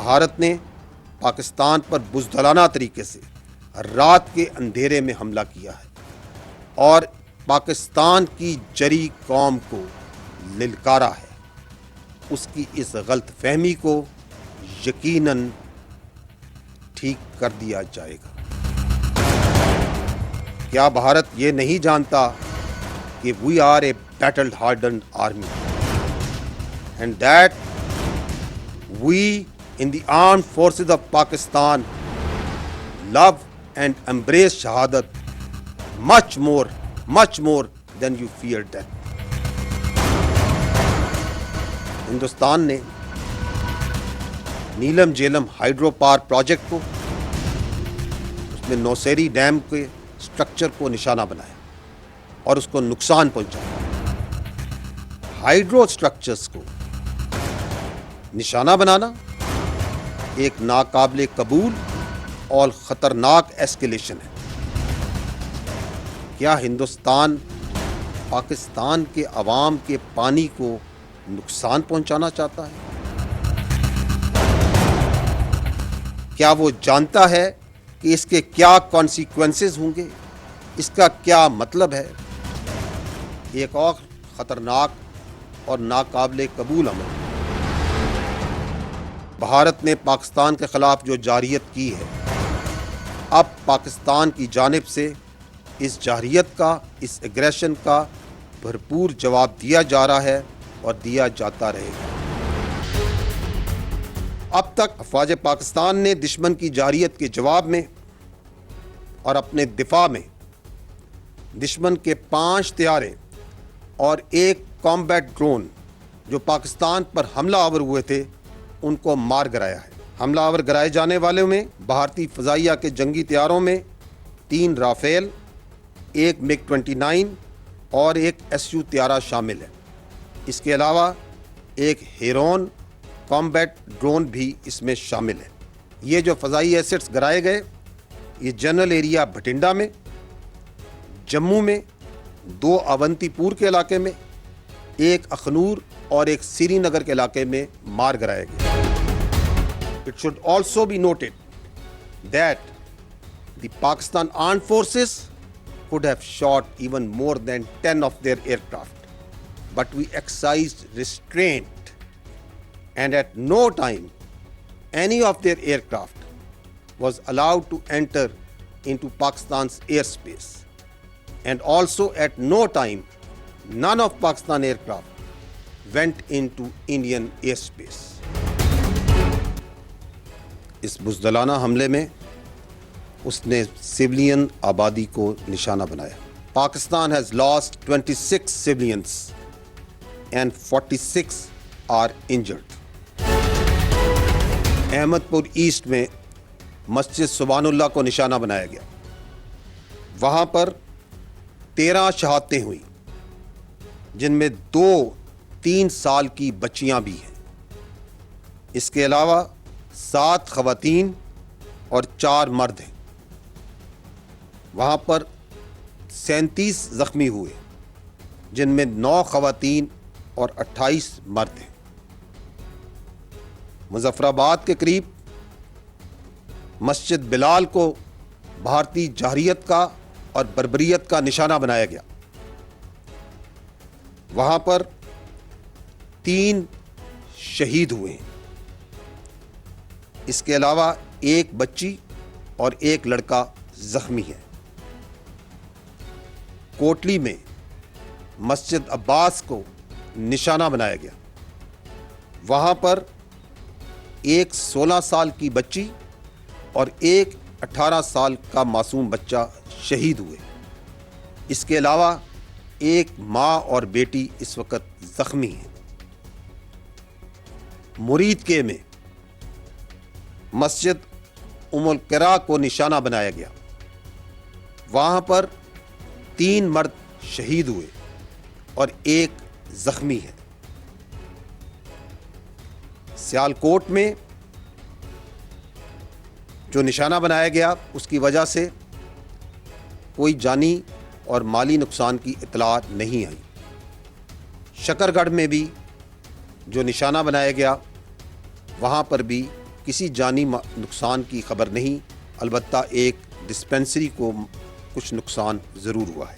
بھارت نے پاکستان پر بزدلانہ طریقے سے رات کے اندھیرے میں حملہ کیا ہے اور پاکستان کی جری قوم کو للکارا ہے، اس کی اس غلط فہمی کو یقیناً ٹھیک کر دیا جائے گا۔ کیا بھارت یہ نہیں جانتا کہ we are a battle hardened army and that we in the armed forces of Pakistan love and embrace shahadat much more than you fear death۔ Hindustan نے نیلم جیلم ہائیڈرو پاور پروجیکٹ کو، اس میں نوسیری ڈیم کے سٹرکچر کو نشانہ بنایا اور اس کو نقصان پہنچایا۔ ہائیڈرو سٹرکچرز کو نشانہ بنانا ایک ناقابل قبول اور خطرناک ایسکیلیشن ہے۔ کیا ہندوستان پاکستان کے عوام کے پانی کو نقصان پہنچانا چاہتا ہے؟ کیا وہ جانتا ہے کہ اس کے کیا کانسیکوینسز ہوں گے؟ اس کا کیا مطلب ہے؟ ایک اور خطرناک اور ناقابل قبول عمل بھارت نے پاکستان کے خلاف جو جارحیت کی ہے، اب پاکستان کی جانب سے اس جارحیت کا، اس ایگریشن کا بھرپور جواب دیا جا رہا ہے اور دیا جاتا رہے گا۔ اب تک افواج پاکستان نے دشمن کی جارحیت کے جواب میں اور اپنے دفاع میں دشمن کے 5 طیارے اور 1 کامبیٹ ڈرون جو پاکستان پر حملہ آور ہوئے تھے ان کو مار گرایا ہے۔ حملہ آور گرائے جانے والوں میں بھارتی فضائیہ کے جنگی طیاروں میں 3 رافیل، 1 MiG 29 اور 1 SU طیارہ شامل ہے۔ اس کے علاوہ 1 ہیرون کامبیٹ ڈرون بھی اس میں شامل ہے۔ یہ جو فضائی ایسٹس گرائے گئے، یہ جنرل ایریا بھٹنڈا میں، جموں میں، 2 اونتی پور کے علاقے میں، 1 اخنور اور 1 سری نگر کے علاقے میں مار گرائے گئے۔ It should also be noted that the Pakistan Armed Forces could have shot even more than 10 of their aircraft, but we exercised restraint and at no time any of their aircraft was allowed to enter into Pakistan's airspace, and also at no time none of Pakistan aircraft went into Indian airspace۔ اس بزدلانہ حملے میں اس نے civilian آبادی کو نشانہ بنایا۔ Pakistan has lost 26 civilians and 46 are injured۔ Ahmadpur East میں مسجد سبحان اللہ کو نشانہ بنایا گیا، وہاں پر 13 شہادتیں ہوئیں جن میں 2 3 سال کی بچیاں بھی ہیں۔ اس کے علاوہ 7 خواتین اور 4 مرد ہیں۔ وہاں پر 37 زخمی ہوئے جن میں 9 خواتین اور 28 مرد ہیں۔ مظفر آباد کے قریب مسجد بلال کو بھارتی جارحیت کا اور بربریت کا نشانہ بنایا گیا۔ وہاں پر 3 شہید ہوئے ہیں۔ اس کے علاوہ 1 بچی اور 1 لڑکا زخمی ہے۔ کوٹلی میں مسجد عباس کو نشانہ بنایا گیا، وہاں پر 1 16 سال کی بچی اور 1 18 سال کا معصوم بچہ شہید ہوئے۔ اس کے علاوہ 1 ماں اور بیٹی اس وقت زخمی ہیں۔ مرید کے میں مسجد ام القرا کو نشانہ بنایا گیا، وہاں پر 3 مرد شہید ہوئے اور 1 زخمی ہے۔ سیالکوٹ میں جو نشانہ بنایا گیا اس کی وجہ سے کوئی جانی اور مالی نقصان کی اطلاع نہیں آئی۔ شکر گڑھ میں بھی جو نشانہ بنایا گیا وہاں پر بھی کسی جانی نقصان کی خبر نہیں، البتہ ایک ڈسپنسری کو کچھ نقصان ضرور ہوا ہے۔